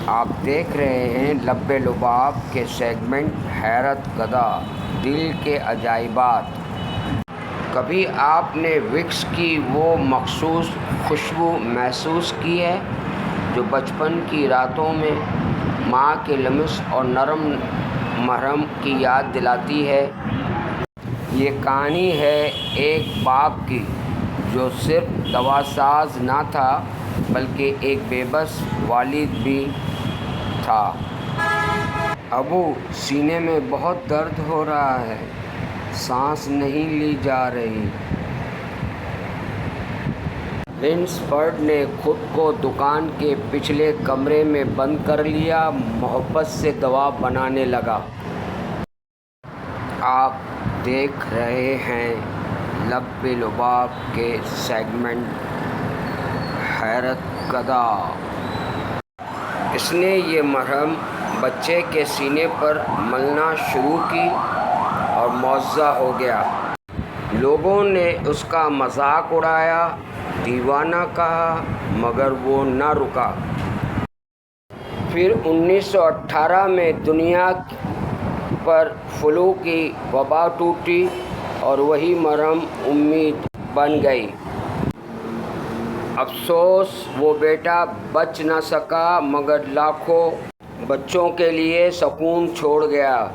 آپ دیکھ رہے ہیں لب لباب کے سیگمنٹ حیرت کدہ دل کے عجائبات۔ کبھی آپ نے وکس کی وہ مخصوص خوشبو محسوس کی ہے جو بچپن کی راتوں میں ماں کے لمس اور نرم مرہم کی یاد دلاتی ہے؟ یہ کہانی ہے ایک باپ کی جو صرف دوا ساز نہ تھا بلکہ ایک بے بس والد بھی تھا۔ ابو، سینے میں بہت درد ہو رہا ہے، سانس نہیں لی جا رہی۔ رینسفرڈ نے خود کو دکان کے پچھلے کمرے میں بند کر لیا، محبت سے دوا بنانے لگا۔ آپ دیکھ رہے ہیں لب لباب کے سیگمنٹ حیرت کدہ۔ اس نے یہ مرہم بچے کے سینے پر ملنا شروع کی اور معجزہ ہو گیا۔ لوگوں نے اس کا مذاق اڑایا، دیوانہ کہا، مگر وہ نہ رکا۔ پھر 1918 میں دنیا پر فلو کی وبا ٹوٹی اور وہی مرہم امید بن گئی۔ افسوس وہ بیٹا بچ نہ سکا مگر لاکھوں بچوں کے لیے سکون چھوڑ گیا۔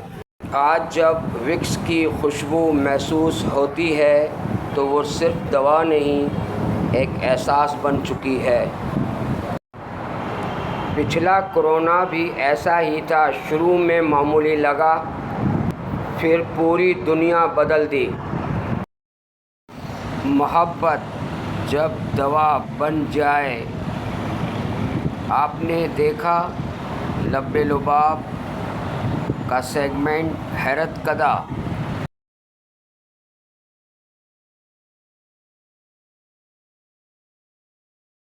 آج جب وکس کی خوشبو محسوس ہوتی ہے تو وہ صرف دوا نہیں، ایک احساس بن چکی ہے۔ پچھلا کورونا بھی ایسا ہی تھا، شروع میں معمولی لگا، پھر پوری دنیا بدل دی۔ محبت جب دوا بن جائے۔ آپ نے دیکھا لب لباب کا سیگمنٹ حیرت کدہ۔